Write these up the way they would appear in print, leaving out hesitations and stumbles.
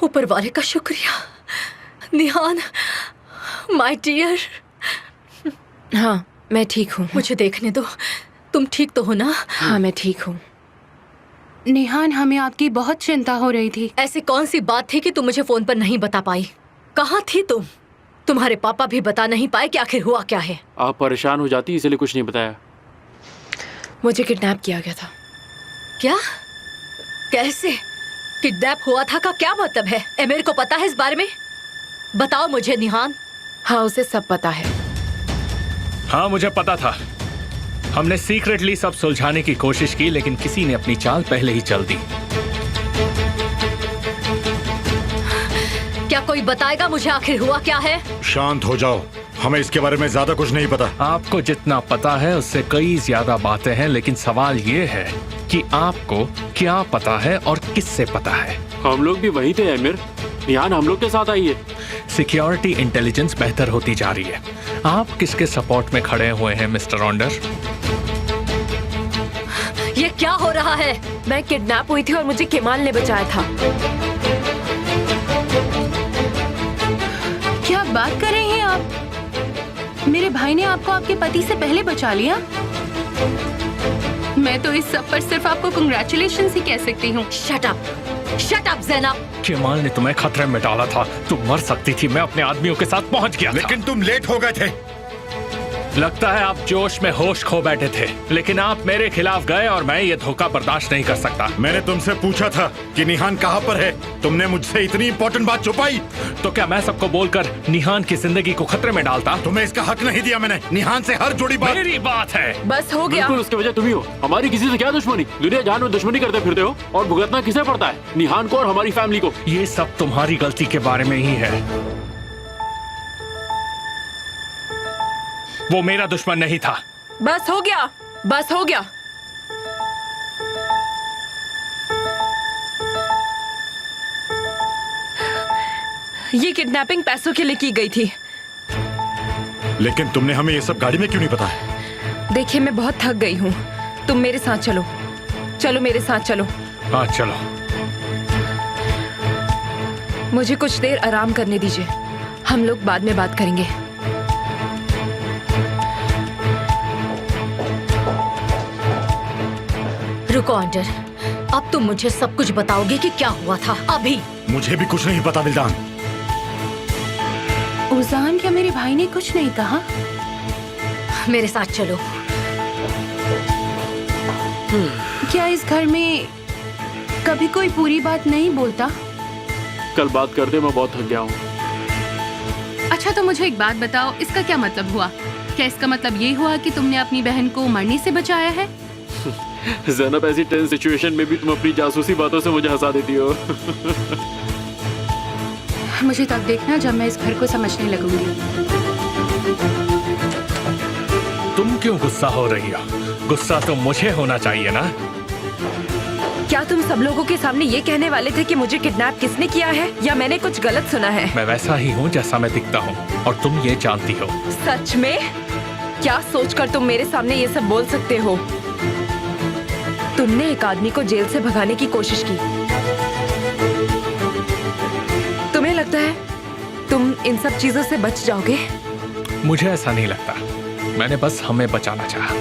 ऊपर वाले का शुक्रिया। निहान, माय डियर। हाँ, मैं ठीक हूँ। मुझे देखने दो। तुम ठीक तो हो ना? हाँ, मैं ठीक हूँ। निहान, हमें आपकी बहुत चिंता हो रही थी। ऐसी कौन सी बात थी कि तुम मुझे फोन पर नहीं बता पाई? कहाँ थी तुम? तुम्हारे पापा भी बता नहीं पाए कि आखिर हुआ क्या है? आप परेशान हो जाती इसलिए कुछ नहीं बताया। मुझे किडनैप किया गया था। क्या? कैसे? किडनैप हुआ था का क्या मतलब है? एमिर को पता है इस बारे में? बताओ मुझे निहान। हाँ, उसे सब पता है। हाँ, मुझे पता था। हमने सीक्रेटली सब सुलझाने की कोशिश की, लेकिन किसी ने अपनी चाल पहले ही चल दी। क्या कोई बताएगा मुझे आखिर हुआ क्या है? शांत हो जाओ, हमें इसके बारे में ज्यादा कुछ नहीं पता। आपको जितना पता है उससे कई ज्यादा बातें हैं, लेकिन सवाल ये है कि आपको क्या पता है और किससे पता है। हम लोग भी वही थे एमिर। निहान हम लोग के साथ आई है। सिक्योरिटी इंटेलिजेंस बेहतर होती जा रही है। आप किसके सपोर्ट में खड़े हुए हैं मिस्टर ऑन्डर? ये क्या हो रहा है? मैं किडनैप हुई थी और मुझे केमाल ने बचाया था। क्या बात कर रही हैं आप? मेरे भाई ने आपको आपके पति से पहले बचा लिया। मैं तो इस सब पर सिर्फ आपको कांग्रेचुलेशंस ही कह सकती हूँ। Shut up Zainab. केमाल ने तुम्हें खतरे में डाला था, तुम मर सकती थी। मैं अपने आदमियों के साथ पहुंच गया था। लेकिन तुम लेट हो गए थे। लगता है आप जोश में होश खो बैठे थे, लेकिन आप मेरे खिलाफ गए और मैं ये धोखा बर्दाश्त नहीं कर सकता। मैंने तुमसे पूछा था कि निहान कहाँ पर है। तुमने मुझसे इतनी इंपॉर्टेंट बात छुपाई। तो क्या मैं सबको बोलकर निहान की जिंदगी को खतरे में डालता? तुम्हें इसका हक नहीं दिया मैंने। निहान से हर जुड़ी बात मेरी बात है। बस हो गया। बिल्कुल उसकी वजह तुम ही हो। हमारी किसी से क्या दुश्मनी? दुनिया जान में दुश्मनी करते फिरते हो और भुगतना किसे पड़ता है? निहान को और हमारी फैमिली को। ये सब तुम्हारी गलती के बारे में ही है। वो मेरा दुश्मन नहीं था। बस हो गया, बस हो गया। ये किडनैपिंग पैसों के लिए की गई थी। लेकिन तुमने हमें ये सब गाड़ी में क्यों नहीं बताया? देखिए, मैं बहुत थक गई हूँ। तुम मेरे साथ चलो। चलो मेरे साथ चलो। हाँ चलो। मुझे कुछ देर आराम करने दीजिए। हम लोग बाद में बात करेंगे। रुको ऑन्डर, अब तुम मुझे सब कुछ बताओगे कि क्या हुआ था अभी? मुझे भी कुछ नहीं पता बिल्दान। उजान, क्या मेरे भाई ने कुछ नहीं कहा? मेरे साथ चलो। क्या इस घर में कभी कोई पूरी बात नहीं बोलता? कल बात करते, मैं बहुत थक गया हूँ। अच्छा, तो मुझे एक बात बताओ, इसका क्या मतलब हुआ? क्या इसका मतलब ये हुआ कि तुमने अपनी बहन को मरने से बचाया है? ज़ैनब, ऐसी टेंस सिचुएशन में भी तुम अपनी जासूसी बातों से मुझे हंसा देती हो। मुझे तब देखना जब मैं इस घर को समझने लगूंगी। तुम क्यों गुस्सा हो रही हो? गुस्सा तो मुझे होना चाहिए ना। क्या तुम सब लोगों के सामने ये कहने वाले थे कि मुझे किडनैप किसने किया है, या मैंने कुछ गलत सुना है? मैं वैसा ही हूँ जैसा मैं दिखता हूँ, और तुम ये जानती हो। सच में? क्या सोचकर तुम मेरे सामने ये सब बोल सकते हो? तुमने एक आदमी को जेल से भगाने की कोशिश की। तुम्हें लगता है तुम इन सब चीजों से बच जाओगे? मुझे ऐसा नहीं लगता। मैंने बस हमें बचाना चाहा।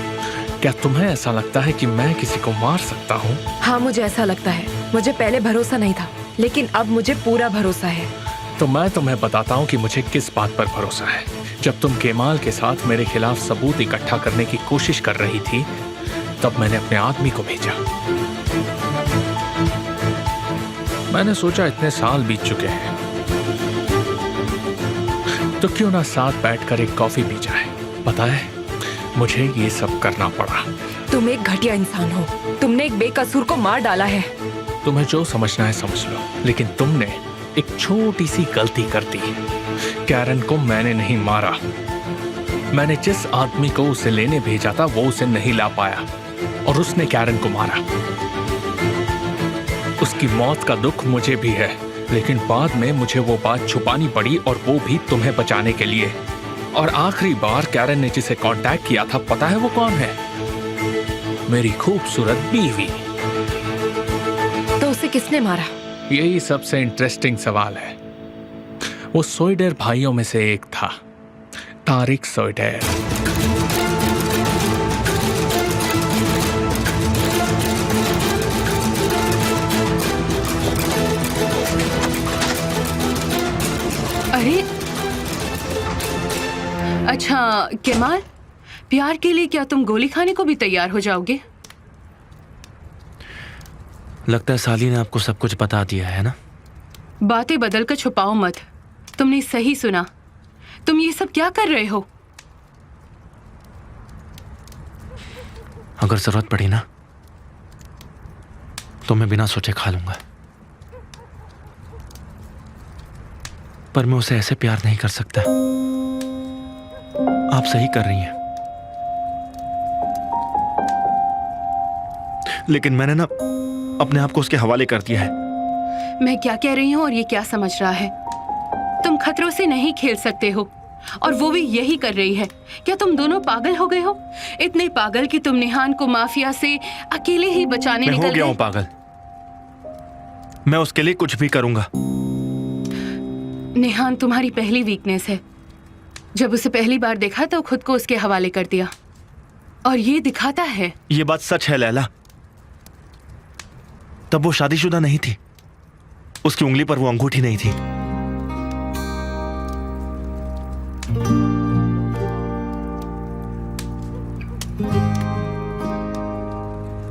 क्या तुम्हें ऐसा लगता है कि मैं किसी को मार सकता हूँ? हाँ, मुझे ऐसा लगता है। मुझे पहले भरोसा नहीं था, लेकिन अब मुझे पूरा भरोसा है। तो मैं तुम्हें बताता हूँ कि मुझे किस बात पर भरोसा है। जब तुम केमाल के साथ मेरे खिलाफ सबूत इकट्ठा करने की कोशिश कर रही थी, तब मैंने अपने आदमी को भेजा। मैंने सोचा इतने साल बीत चुके हैं, तो क्यों ना साथ बैठकर एक कॉफी पी जाए। पता है, मुझे ये सब करना पड़ा। तुम एक घटिया इंसान हो। तुमने एक बेकसूर को मार डाला है। तुम्हें जो समझना है समझ लो, लेकिन तुमने एक छोटी सी गलती कर दी। कैरन को मैंने नहीं मारा। मैंने जिस आदमी को उसे लेने भेजा था वो उसे नहीं ला पाया, और उसने कैरन को मारा। उसकी मौत का दुख मुझे भी है, लेकिन बाद में मुझे वो बात छुपानी पड़ी, और वो भी तुम्हें बचाने के लिए। और आखिरी बार कैरन ने जिसे कांटेक्ट किया था, पता है वो कौन है? मेरी खूबसूरत बीवी। तो उसे किसने मारा? यही सबसे इंटरेस्टिंग सवाल है। वो सोइडर भाइयों में से एक था, तारिक सोइडर। अरे अच्छा केमाल, प्यार के लिए क्या तुम गोली खाने को भी तैयार हो जाओगे? लगता है साली ने आपको सब कुछ बता दिया है ना? बातें बदल कर छुपाओ मत। तुमने सही सुना। तुम ये सब क्या कर रहे हो? अगर जरूरत पड़ी ना तो मैं बिना सोचे खा लूंगा, पर मैं उसे ऐसे प्यार नहीं कर सकता। आप सही कर रही हैं, लेकिन मैंने ना अपने आप को उसके हवाले कर दिया है। मैं क्या कह रही हूँ और ये क्या समझ रहा है? तुम खतरों से नहीं खेल सकते हो और वो भी यही कर रही है। क्या तुम दोनों पागल हो गए हो? इतने पागल कि तुम निहान को माफिया से अकेले ही बचाने मैं निकल हो गया गए। हूं पागल। मैं उसके लिए कुछ भी करूंगा। निहान तुम्हारी पहली वीकनेस है। जब उसे पहली बार देखा तो खुद को उसके हवाले कर दिया, और ये दिखाता है। ये बात सच है लैला। तब वो शादीशुदा नहीं थी, उसकी उंगली पर वो अंगूठी नहीं थी।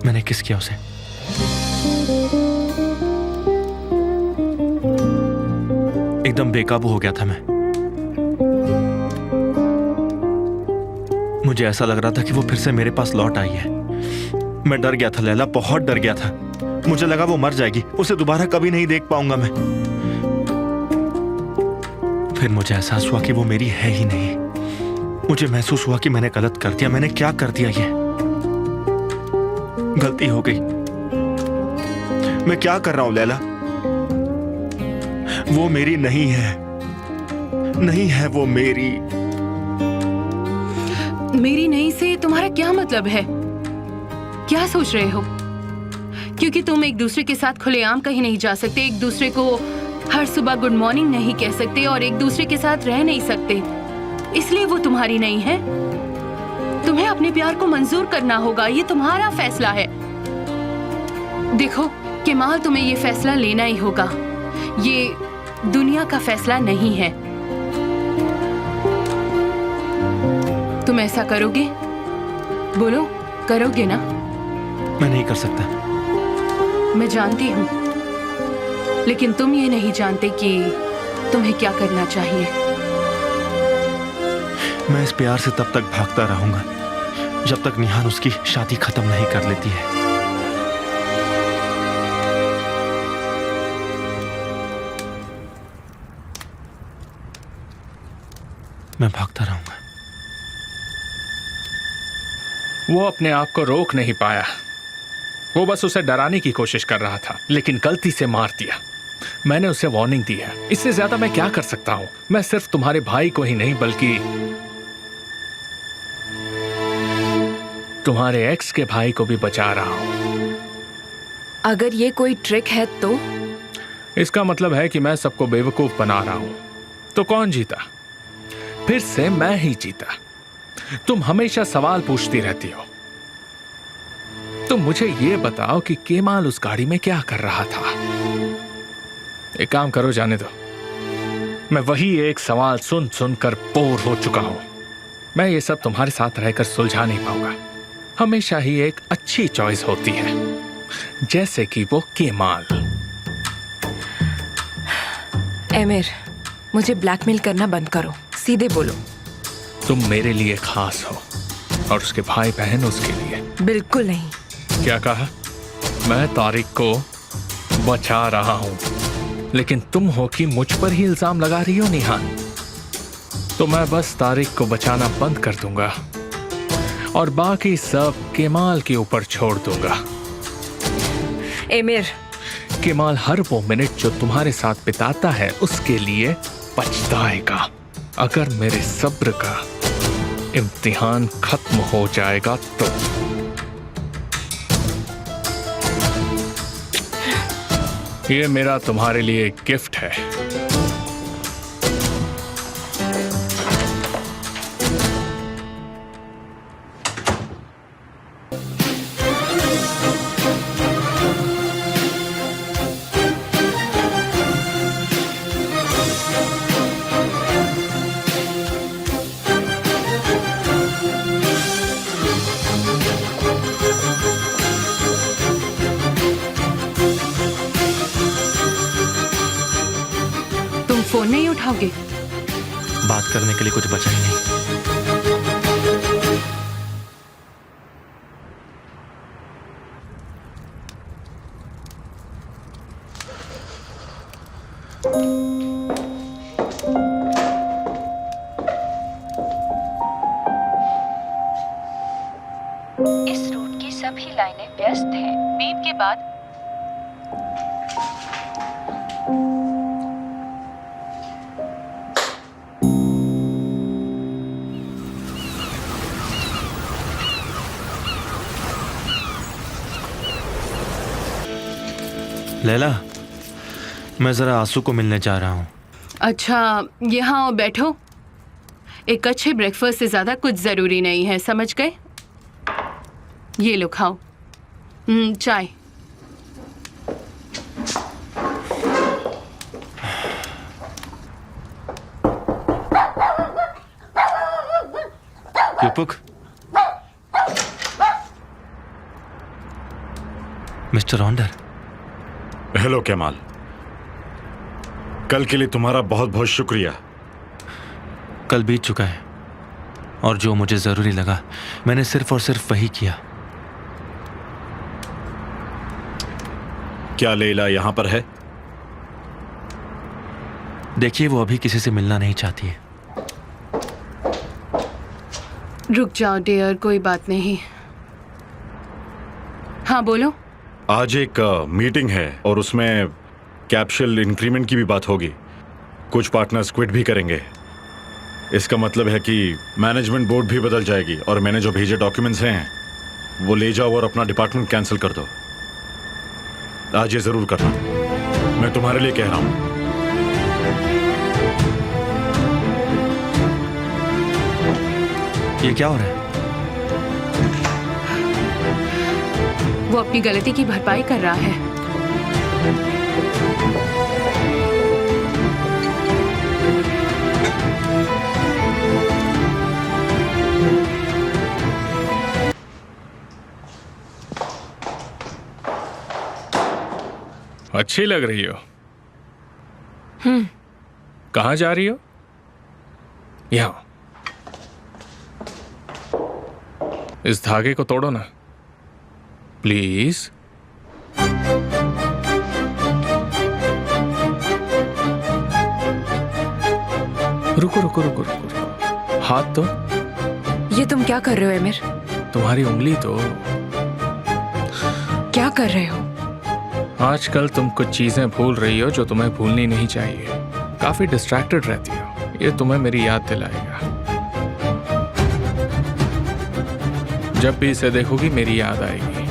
मैंने किस किया उसे? एकदम बेकाबू हो गया था मैं। मुझे ऐसा लग रहा था कि वो फिर से मेरे पास लौट आई है। मैं डर गया था लैला, बहुत डर गया था। मुझे लगा वो मर जाएगी, उसे दोबारा कभी नहीं देख पाऊंगा मैं। फिर मुझे एहसास हुआ कि वो मेरी है ही नहीं। मुझे महसूस हुआ कि मैंने गलत कर दिया। मैंने क्या कर दिया? ये गलती हो गई। मैं क्या कर रहा हूं लैला? वो मेरी नहीं है, नहीं है वो मेरी। मेरी नहीं से तुम्हारा क्या मतलब है? क्या सोच रहे हो? क्योंकि तुम एक दूसरे के साथ खुलेआम कहीं नहीं जा सकते, एक दूसरे को हर सुबह गुड मॉर्निंग नहीं कह सकते और एक दूसरे के साथ रह नहीं सकते, इसलिए वो तुम्हारी नहीं है। तुम्हें अपने प्यार को मंजूर करना होगा, ये तुम्हारा फैसला है। देखो केमाल, तुम्हें ये फैसला लेना ही होगा। ये दुनिया का फैसला नहीं है। तुम ऐसा करोगे? बोलो, करोगे ना? मैं नहीं कर सकता। मैं जानती हूँ, लेकिन तुम ये नहीं जानते कि तुम्हें क्या करना चाहिए। मैं इस प्यार से तब तक भागता रहूंगा जब तक निहान उसकी शादी खत्म नहीं कर लेती है। मैं भागता रहूंगा। वो अपने आप को रोक नहीं पाया। वो बस उसे डराने की कोशिश कर रहा था, लेकिन गलती से मार दिया। मैंने उसे वार्निंग दी है, इससे ज्यादा मैं क्या कर सकता हूं? मैं सिर्फ तुम्हारे भाई को ही नहीं बल्कि तुम्हारे एक्स के भाई को भी बचा रहा हूं। अगर ये कोई ट्रिक है तो? इसका मतलब है कि मैं सबको बेवकूफ बना रहा हूं। तो कौन जीता? फिर से मैं ही जीता। तुम हमेशा सवाल पूछती रहती हो। तुम मुझे ये बताओ कि केमाल उस गाड़ी में क्या कर रहा था? एक काम करो, जाने दो। मैं वही एक सवाल सुन सुनकर बोर हो चुका हूं। मैं ये सब तुम्हारे साथ रहकर सुलझा नहीं पाऊंगा। हमेशा ही एक अच्छी चॉइस होती है, जैसे कि वो केमाल। एमिर, मुझे ब्लैकमेल करना बंद करो, सीधे बोलो। तुम मेरे लिए खास हो और उसके भाई बहन उसके लिए। बिल्कुल नहीं। क्या कहा? मैं तारिक को बचा रहा हूं, लेकिन तुम हो कि मुझ पर ही इल्जाम लगा रही हो निहान। तो मैं बस तारिक को बचाना बंद कर दूंगा और बाकी सब केमाल के ऊपर छोड़ दूंगा। एमिर, केमाल हर वो मिनट जो तुम्हारे साथ बिताता है उसके लिए पछताएगा। अगर मेरे सब्र का इम्तिहान खत्म हो जाएगा तो। ये मेरा तुम्हारे लिए गिफ्ट है। तुम फोन नहीं उठाओगे? बात करने के लिए कुछ बचा ही नहीं। इस रूट की सभी लाइनें व्यस्त हैं। बीप के बाद लैला, मैं जरा आंसू को मिलने जा रहा हूँ। अच्छा, यहाँ आओ, बैठो। एक अच्छे ब्रेकफास्ट से ज्यादा कुछ जरूरी नहीं है, समझ गए? ये लो, खाओ। चाय। युपुक, मिस्टर ऑन्डर। हेलो केमाल, कल के लिए तुम्हारा बहुत बहुत शुक्रिया। कल बीत चुका है और जो मुझे जरूरी लगा मैंने सिर्फ और सिर्फ वही किया। क्या लैला यहाँ पर है? देखिए, वो अभी किसी से मिलना नहीं चाहती है। रुक जाओ डियर, कोई बात नहीं। हाँ बोलो। आज एक मीटिंग है और उसमें कैप्सूल इंक्रीमेंट की भी बात होगी। कुछ पार्टनर्स क्विट भी करेंगे। इसका मतलब है कि मैनेजमेंट बोर्ड भी बदल जाएगी और मैंने जो भेजे डॉक्यूमेंट्स हैं वो ले जाओ और अपना डिपार्टमेंट कैंसिल कर दो। आज ये जरूर करना, मैं तुम्हारे लिए कह रहा हूं। ये क्या हो रहा है? वो अपनी गलती की भरपाई कर रहा है। अच्छी लग रही हो। कहाँ जा रही हो? यहाँ। इस धागे को तोड़ो ना, प्लीज। रुको रुको रुको रुको रुको। हाथ तो। ये तुम क्या कर रहे हो एमिर? तुम्हारी उंगली तो। क्या कर रहे हो? आजकल तुम कुछ चीजें भूल रही हो जो तुम्हें भूलनी नहीं चाहिए। काफी डिस्ट्रैक्टेड रहती हो, ये तुम्हें मेरी याद दिलाएगा। जब भी इसे देखोगी मेरी याद आएगी।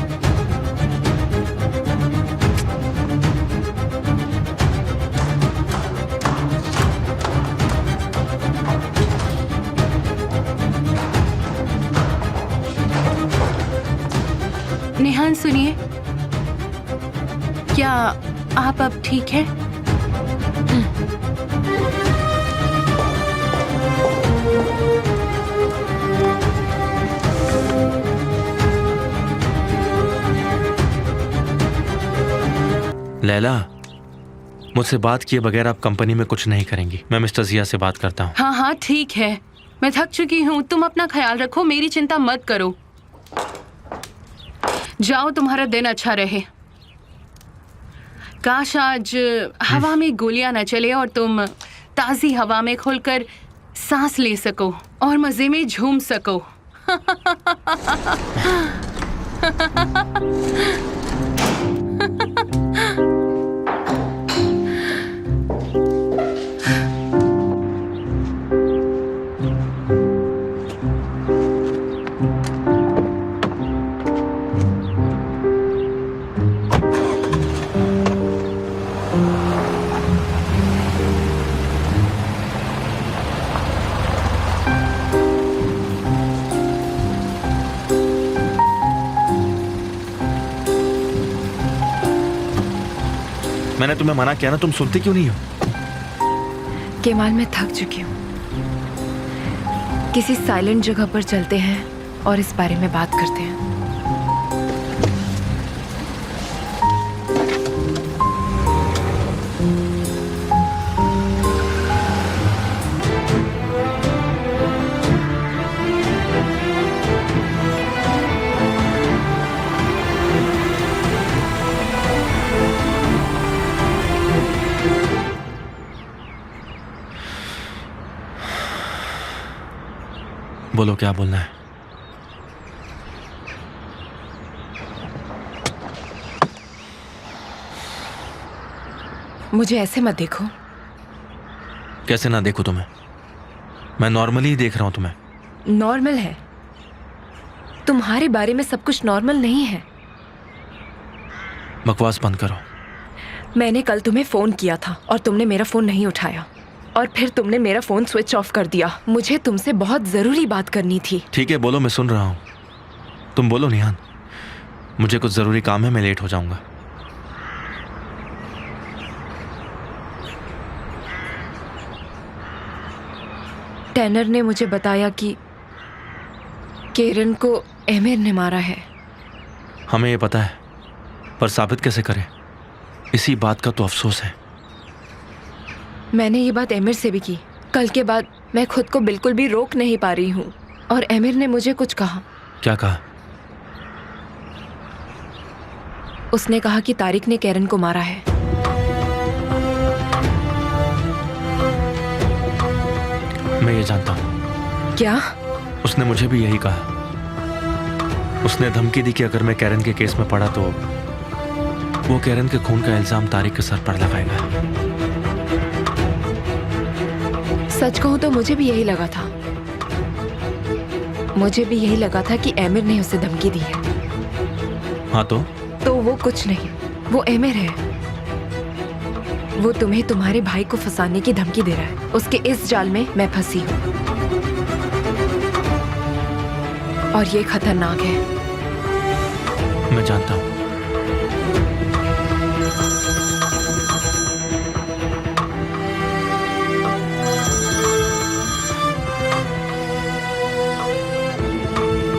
नेहान सुनिए, क्या आप अब ठीक हैं? लैला, मुझसे बात किए बगैर आप कंपनी में कुछ नहीं करेंगी। मैं मिस्टर जिया से बात करता हूँ। हाँ हाँ ठीक है, मैं थक चुकी हूँ। तुम अपना ख्याल रखो, मेरी चिंता मत करो। जाओ, तुम्हारा दिन अच्छा रहे। काश आज हवा में गोलियां न चले और तुम ताजी हवा में खुलकर सांस ले सको और मजे में झूम सको। मैंने तुम्हें मना किया ना, तुम सुनती क्यों नहीं हो? केमाल, मैं थक चुकी हूँ। किसी साइलेंट जगह पर चलते हैं और इस बारे में बात करते हैं। बोलो क्या बोलना है। मुझे ऐसे मत देखो। कैसे ना देखो तुम्हें? मैं नॉर्मली ही देख रहा हूं तुम्हें। नॉर्मल है? तुम्हारे बारे में सब कुछ नॉर्मल नहीं है। बकवास बंद करो। मैंने कल तुम्हें फोन किया था और तुमने मेरा फोन नहीं उठाया, और फिर तुमने मेरा फोन स्विच ऑफ कर दिया। मुझे तुमसे बहुत जरूरी बात करनी थी। ठीक है, बोलो, मैं सुन रहा हूं। तुम बोलो निहान। मुझे कुछ जरूरी काम है, मैं लेट हो जाऊंगा। टैनर ने मुझे बताया कि केरन को एमिर ने मारा है। हमें ये पता है, पर साबित कैसे करें? इसी बात का तो अफसोस है। मैंने ये बात एमिर से भी की। कल के बाद मैं खुद को बिल्कुल भी रोक नहीं पा रही हूँ, और एमिर ने मुझे कुछ कहा। क्या कहा? उसने कहा कि तारिक ने केरन को मारा है। मैं ये जानता हूँ। क्या? उसने मुझे भी यही कहा। उसने धमकी दी कि अगर मैं कैरन के केस में पड़ा तो वो कैरन के खून का इल्जाम तारिक के सर पर लगाएगा। सच कहूं तो मुझे भी यही लगा था। मुझे भी यही लगा था कि एमिर ने उसे धमकी दी है। हाँ तो वो कुछ नहीं, वो एमिर है। वो तुम्हें तुम्हारे भाई को फंसाने की धमकी दे रहा है। उसके इस जाल में मैं फंसी हूँ, और ये खतरनाक है। मैं जानता हूँ।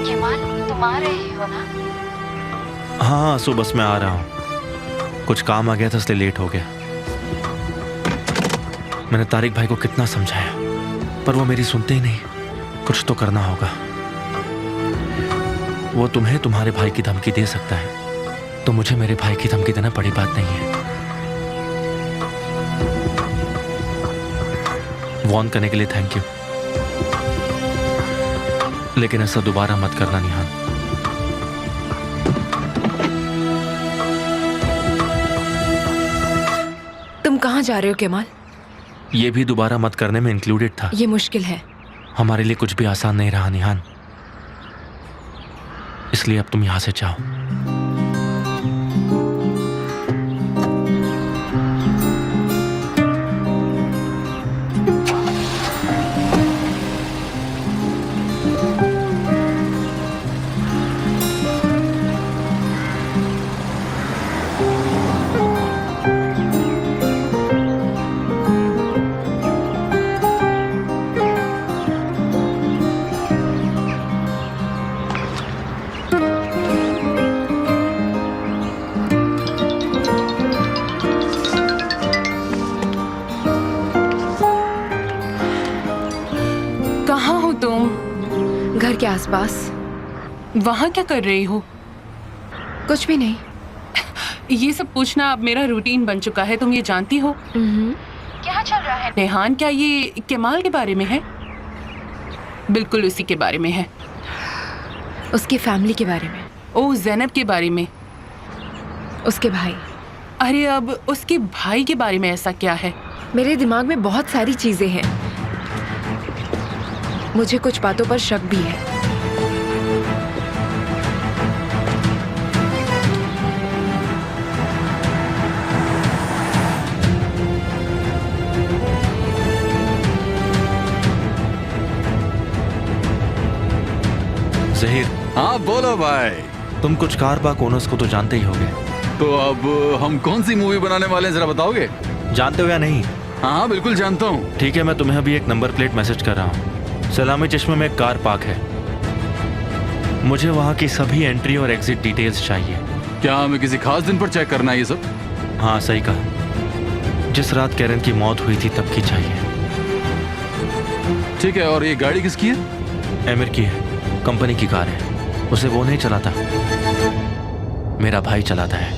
केमाल, तुम आ रहे हो ना? हाँ, सो बस मैं आ रहा हूँ। कुछ काम आ गया था इसलिए लेट हो गया। मैंने तारिक भाई को कितना समझाया, पर वो मेरी सुनते ही नहीं। कुछ तो करना होगा। वो तुम्हें तुम्हारे भाई की धमकी दे सकता है, तो मुझे मेरे भाई की धमकी देना बड़ी बात नहीं है। वॉर्न करने के लिए थैंक यू, लेकिन ऐसा दोबारा मत करना निहान। तुम कहाँ जा रहे हो केमाल? ये भी दोबारा मत करने में इंक्लूडेड था। ये मुश्किल है। हमारे लिए कुछ भी आसान नहीं रहा निहान, इसलिए अब तुम यहां से जाओ। कहाँ हो तुम? घर के आसपास। वहाँ क्या कर रही हो? कुछ भी नहीं। ये सब पूछना अब मेरा रूटीन बन चुका है, तुम ये जानती हो। क्या चल रहा है? नेहान, क्या ये केमाल के बारे में है? बिल्कुल उसी के बारे में है। उसकी फैमिली के बारे में। ओ, ज़ैनब के बारे में। उसके भाई। अरे अब उसके भाई के बारे में ऐसा क्या है? मेरे दिमाग में बहुत सारी चीजें हैं। मुझे कुछ बातों पर शक भी है। जहीर, हाँ बोलो भाई। तुम कुछ कार पार्क ओनर्स को तो जानते ही होगे। तो अब हम कौन सी मूवी बनाने वाले हैं जरा बताओगे? जानते हो या नहीं? हाँ बिल्कुल जानता हूँ। ठीक है, मैं तुम्हें अभी एक नंबर प्लेट मैसेज कर रहा हूँ। सलामी चश्मे में एक कार पार्क है। मुझे वहाँ की सभी एंट्री और एग्जिट डिटेल्स चाहिए। क्या हमें किसी खास दिन पर चेक करना है ये सब? हाँ सही कहा, जिस रात कैरन की मौत हुई थी तब की चाहिए। ठीक है, और ये गाड़ी किसकी है? एमिर की है, कंपनी की कार है। उसे वो नहीं चलाता, मेरा भाई चलाता है।